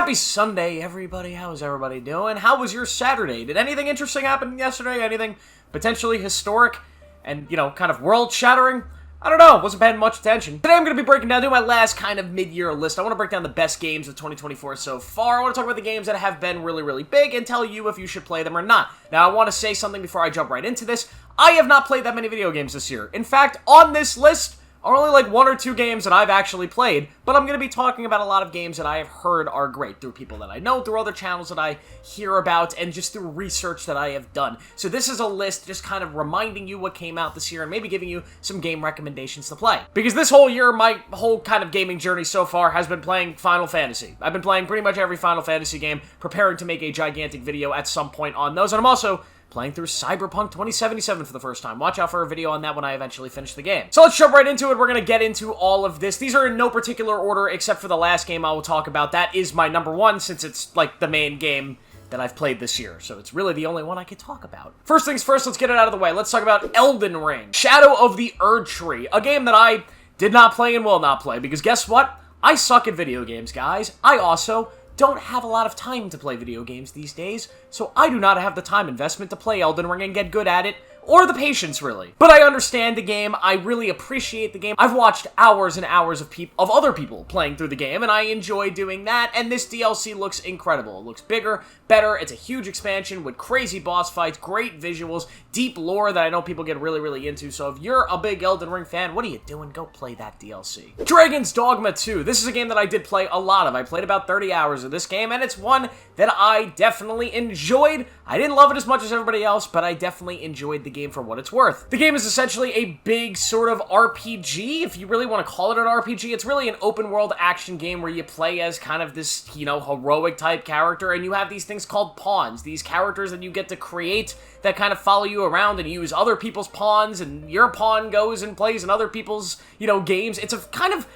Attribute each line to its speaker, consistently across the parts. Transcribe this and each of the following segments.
Speaker 1: Happy Sunday, everybody. How's everybody doing? How was your Saturday? Did anything interesting happen yesterday? Anything potentially historic and, kind of world-shattering? I don't know. Wasn't paying much attention. Today I'm going to be breaking down, doing my last kind of mid-year list. I want to break down the best games of 2024 so far. I want to talk about the games that have been really, really big and tell you if you should play them or not. Now, I want to say something before I jump right into this. I have not played that many video games this year. In fact, on this list are only like 1 or 2 games that I've actually played, but I'm going to be talking about a lot of games that I have heard are great through people that I know, through other channels that I hear about, and just through research that I have done. So this is a list just kind of reminding you what came out this year and maybe giving you some game recommendations to play. Because this whole year, my whole kind of gaming journey so far has been playing Final Fantasy. I've been playing pretty much every Final Fantasy game, preparing to make a gigantic video at some point on those, and I'm also playing through Cyberpunk 2077 for the first time. Watch out for a video on that when I eventually finish the game. So let's jump right into it. We're going to get into all of this. These are in no particular order except for the last game I will talk about. That is my number 1 since it's like the main game that I've played this year. So it's really the only one I could talk about. First things first, let's get it out of the way. Let's talk about Elden Ring. Shadow of the Erdtree. A game that I did not play and will not play because guess what? I suck at video games, guys. I also don't have a lot of time to play video games these days, so I do not have the time investment to play Elden Ring and get good at it, or the patience, really. But I understand the game, I really appreciate the game. I've watched hours and hours of other people playing through the game, and I enjoy doing that, and this DLC looks incredible. It looks bigger, better, it's a huge expansion with crazy boss fights, great visuals, deep lore that I know people get really, really into, so if you're a big Elden Ring fan, what are you doing? Go play that DLC. Dragon's Dogma 2. This is a game that I did play a lot of. I played about 30 hours of this game, and it's one that I definitely enjoyed. I didn't love it as much as everybody else, but I definitely enjoyed the game for what it's worth. The game is essentially a big sort of RPG, if you really want to call it an RPG. It's really an open world action game where you play as kind of this, heroic type character, and you have these things called pawns, these characters that you get to create that kind of follow you around and use other people's pawns, and your pawn goes and plays in other people's, games. It's a kind of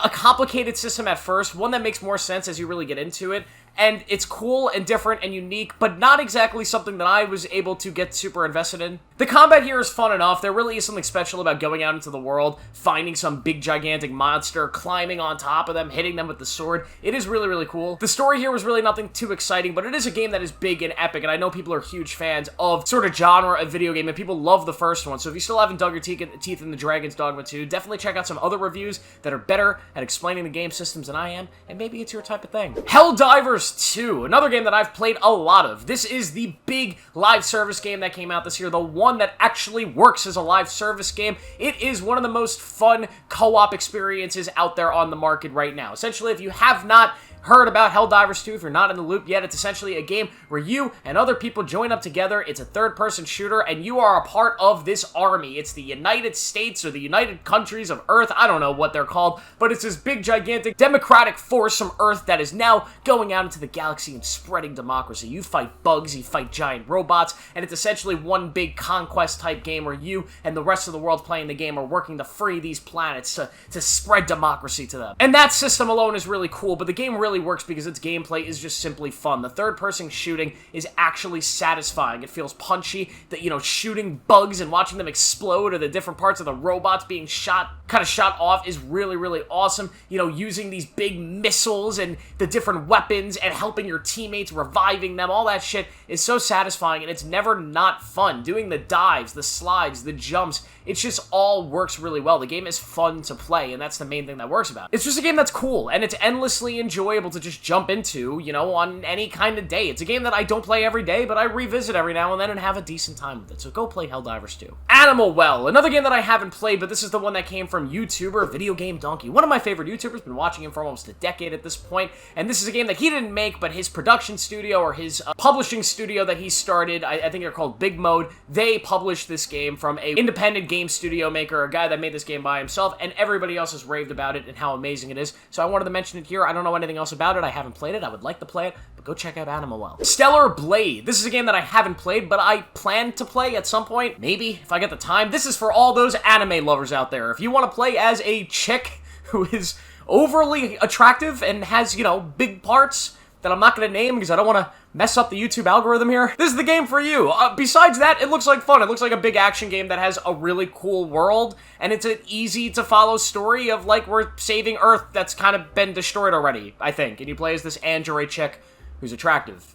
Speaker 1: a complicated system at first, one that makes more sense as you really get into it. And it's cool and different and unique, but not exactly something that I was able to get super invested in. The combat here is fun enough. There really is something special about going out into the world, finding some big gigantic monster, climbing on top of them, hitting them with the sword. It is really, really cool. The story here was really nothing too exciting, but it is a game that is big and epic, and I know people are huge fans of sort of genre of video game, and people love the first one. So if you still haven't dug your teeth in the Dragon's Dogma 2, definitely check out some other reviews that are better at explaining the game systems than I am, and maybe it's your type of thing. Helldivers 2, another game that I've played a lot of. This is the big live service game that came out this year, the one that actually works as a live service game. It is one of the most fun co-op experiences out there on the market right now. Essentially, if you have not heard about Helldivers 2, if you're not in the loop yet, it's essentially a game where you and other people join up together. It's a third-person shooter, and you are a part of this army. It's the United States or the United Countries of Earth. I don't know what they're called, but it's this big, gigantic, democratic force from Earth that is now going out into the galaxy and spreading democracy. You fight bugs, you fight giant robots, and it's essentially one big conquest-type game where you and the rest of the world playing the game are working to free these planets, to spread democracy to them. And that system alone is really cool, but the game really works because its gameplay is just simply fun. The third-person shooting is actually satisfying. It feels punchy. That, shooting bugs and watching them explode, or the different parts of the robots being shot off is really, really awesome. Using these big missiles and the different weapons and helping your teammates, reviving them, all that shit is so satisfying, and it's never not fun. Doing the dives, the slides, the jumps, it just all works really well. The game is fun to play, and that's the main thing that works about it. It's just a game that's cool, and it's endlessly enjoyable to just jump into, on any kind of day. It's a game that I don't play every day, but I revisit every now and then and have a decent time with it, so go play Helldivers 2. Animal Well, another game that I haven't played, but this is the one that came from YouTuber Video Game Donkey. One of my favorite YouTubers, been watching him for almost a decade at this point, and this is a game that he didn't make, but his production studio, or his publishing studio that he started, I think they're called Big Mode, they published this game from a independent game studio maker, a guy that made this game by himself, and everybody else has raved about it and how amazing it is, so I wanted to mention it here. I don't know anything else about it, I haven't played it, I would like to play it, but go check out Animal Well. Stellar Blade. This is a game that I haven't played, but I plan to play at some point, maybe, if I get the time. This is for all those anime lovers out there. If you want to play as a chick who is overly attractive and has, big parts, that I'm not going to name because I don't want to mess up the YouTube algorithm here. This is the game for you. Besides that, it looks like fun. It looks like a big action game that has a really cool world, and it's an easy-to-follow story of, like, we're saving Earth that's kind of been destroyed already, I think. And you play as this android chick who's attractive.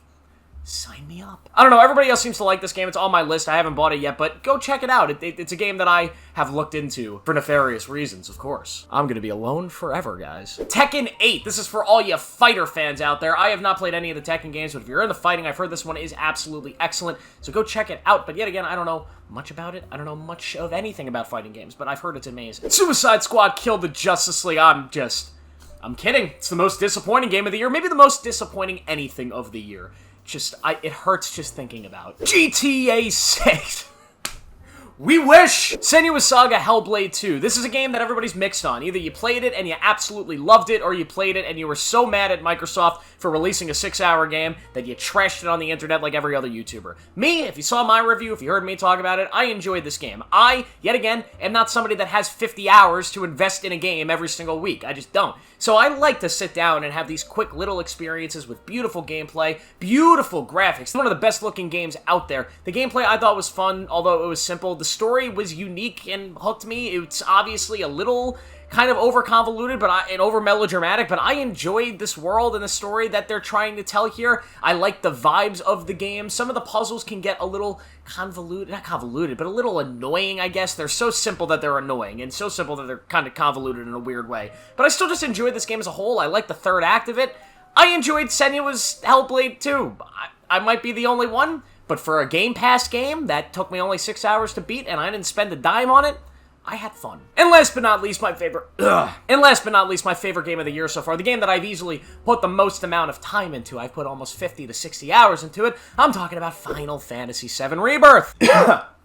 Speaker 1: Sign me up. I don't know, everybody else seems to like this game. It's on my list. I haven't bought it yet, but go check it out. It's a game that I have looked into for nefarious reasons, of course. I'm gonna be alone forever, guys. Tekken 8. This is for all you fighter fans out there. I have not played any of the Tekken games, but if you're into fighting, I've heard this one is absolutely excellent, so go check it out. But yet again, I don't know much about it. I don't know much of anything about fighting games, but I've heard it's amazing. Suicide Squad killed the Justice League. I'm kidding. It's the most disappointing game of the year. Maybe the most disappointing anything of the year. It hurts just thinking about. GTA 6. We wish! Senua's Saga Hellblade 2. This is a game that everybody's mixed on. Either you played it and you absolutely loved it, or you played it and you were so mad at Microsoft for releasing a 6-hour game that you trashed it on the internet like every other YouTuber. Me, if you saw my review, if you heard me talk about it, I enjoyed this game. I, yet again, am not somebody that has 50 hours to invest in a game every single week. I just don't. So I like to sit down and have these quick little experiences with beautiful gameplay, beautiful graphics. It's one of the best looking games out there. The gameplay I thought was fun, although it was simple. The story was unique and hooked me. It's obviously a little kind of over-convoluted and over-melodramatic, but I enjoyed this world and the story that they're trying to tell here. I like the vibes of the game. Some of the puzzles can get a little convoluted, not convoluted, but a little annoying, I guess. They're so simple that they're annoying, and so simple that they're kind of convoluted in a weird way. But I still just enjoyed this game as a whole. I like the third act of it. I enjoyed Senua's Hellblade 2. I might be the only one, but for a Game Pass game that took me only 6 hours to beat and I didn't spend a dime on it, I had fun. And last but not least, my favorite game of the year so far, the game that I've easily put the most amount of time into. I've put almost 50 to 60 hours into it. I'm talking about Final Fantasy VII Rebirth.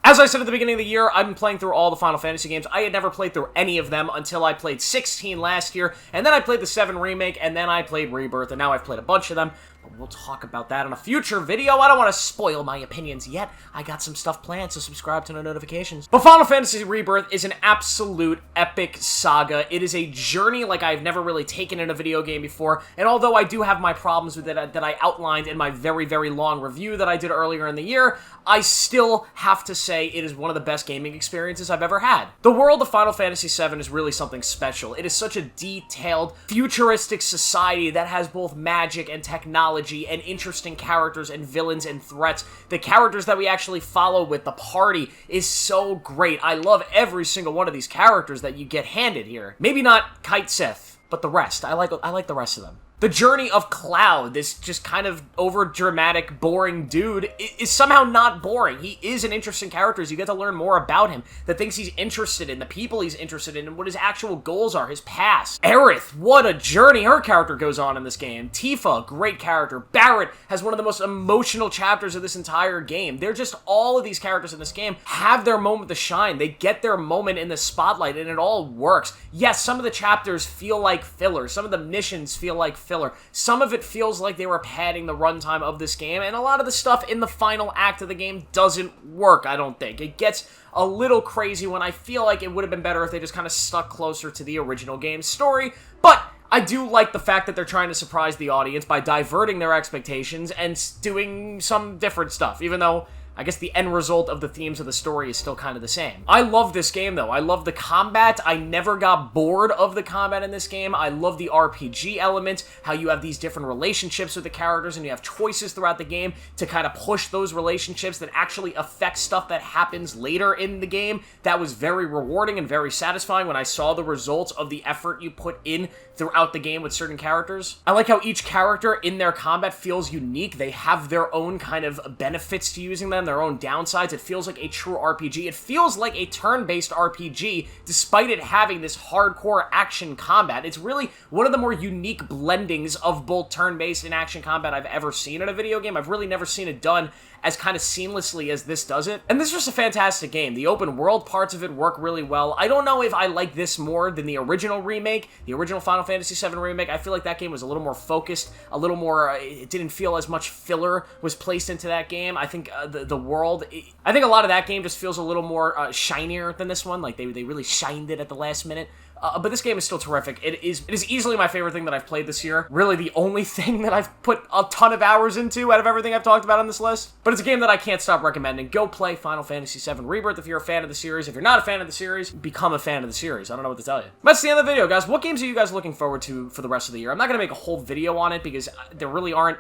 Speaker 1: As I said at the beginning of the year, I've been playing through all the Final Fantasy games. I had never played through any of them until I played 16 last year, and then I played the 7 Remake, and then I played Rebirth, and now I've played a bunch of them. But we'll talk about that in a future video. I don't want to spoil my opinions yet. I got some stuff planned, so subscribe to the notifications. But Final Fantasy Rebirth is an absolute epic saga. It is a journey like I've never really taken in a video game before, and although I do have my problems with it that I outlined in my very, very long review that I did earlier in the year, I still have to say it is one of the best gaming experiences I've ever had. The world of Final Fantasy VII is really something special. It is such a detailed, futuristic society that has both magic and technology and interesting characters and villains and threats. The characters that we actually follow with the party is so great. I love every single one of these characters that you get handed here. Maybe not Kite Sith, but the rest. I like the rest of them. The journey of Cloud, this just kind of over-dramatic, boring dude, is somehow not boring. He is an interesting character as you get to learn more about him, the things he's interested in, the people he's interested in, and what his actual goals are, his past. Aerith, what a journey her character goes on in this game. Tifa, great character. Barret has one of the most emotional chapters of this entire game. They're just, all of these characters in this game have their moment to shine. They get their moment in the spotlight, and it all works. Yes, some of the chapters feel like filler. Some of the missions feel like filler. Some of it feels like they were padding the runtime of this game, and a lot of the stuff in the final act of the game doesn't work, I don't think. It gets a little crazy when I feel like it would have been better if they just kind of stuck closer to the original game's story, but I do like the fact that they're trying to surprise the audience by diverting their expectations and doing some different stuff, even though I guess the end result of the themes of the story is still kind of the same. I love this game, though. I love the combat. I never got bored of the combat in this game. I love the RPG element, how you have these different relationships with the characters, and you have choices throughout the game to kind of push those relationships that actually affect stuff that happens later in the game. That was very rewarding and very satisfying when I saw the results of the effort you put in throughout the game with certain characters. I like how each character in their combat feels unique. They have their own kind of benefits to using them, their own downsides. It feels like a true RPG. It feels like a turn-based RPG, despite it having this hardcore action combat. It's really one of the more unique blendings of both turn-based and action combat I've ever seen in a video game. I've really never seen it done as kind of seamlessly as this does it. And this is just a fantastic game. The open world parts of it work really well. I don't know if I like this more than the original remake, the original Final Fantasy VII Remake. I feel like that game was a little more focused, a little more, it didn't feel as much filler was placed into that game. I think the world, I think a lot of that game just feels a little more shinier than this one. Like they really shined it at the last minute. but this game is still terrific. It is easily my favorite thing that I've played this year. Really the only thing that I've put a ton of hours into out of everything I've talked about on this list. But it's a game that I can't stop recommending. Go play Final Fantasy VII Rebirth if you're a fan of the series. If you're not a fan of the series, become a fan of the series. I don't know what to tell you. That's the end of the video, guys. What games are you guys looking forward to for the rest of the year? I'm not going to make a whole video on it because there really aren't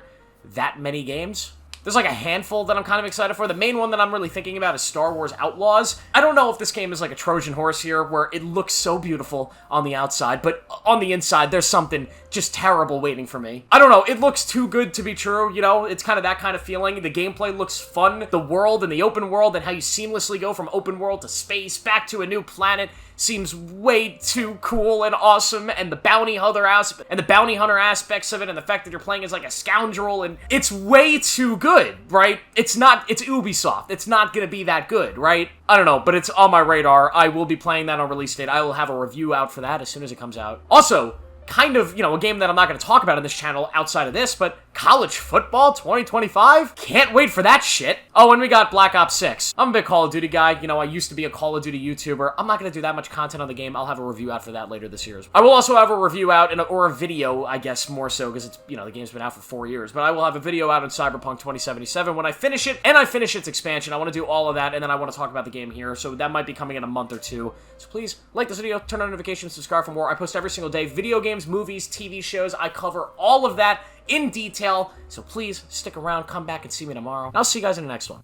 Speaker 1: that many games. There's like a handful that I'm kind of excited for. The main one that I'm really thinking about is Star Wars Outlaws. I don't know if this game is like a Trojan horse here where it looks so beautiful on the outside, but on the inside, there's something just terrible waiting for me. I don't know. It looks too good to be true, you know? It's kind of that kind of feeling. The gameplay looks fun. The world and the open world and how you seamlessly go from open world to space back to a new planet seems way too cool and awesome, and the bounty hunter aspects of it, and the fact that you're playing as like a scoundrel, and it's way too good, right? It's Ubisoft. It's not gonna be that good, right? I don't know, but it's on my radar. I will be playing that on release date. I will have a review out for that as soon as it comes out. Also, kind of, you know, a game that I'm not going to talk about on this channel outside of this, but College Football 2025? Can't wait for that shit. Oh, and we got Black Ops 6. I'm a big Call of Duty guy. You know, I used to be a Call of Duty YouTuber. I'm not going to do that much content on the game. I'll have a review out for that later this year. I will also have a review out, or a video, I guess, more so, because it's, you know, the game's been out for 4 years, but I will have a video out on Cyberpunk 2077 when I finish it, and I finish its expansion. I want to do all of that, and then I want to talk about the game here, so that might be coming in a month or two. So please, like this video, turn on notifications, subscribe for more. I post every single day. Video games, movies, TV shows. I cover all of that in detail, so please stick around, come back and see me tomorrow. And I'll see you guys in the next one.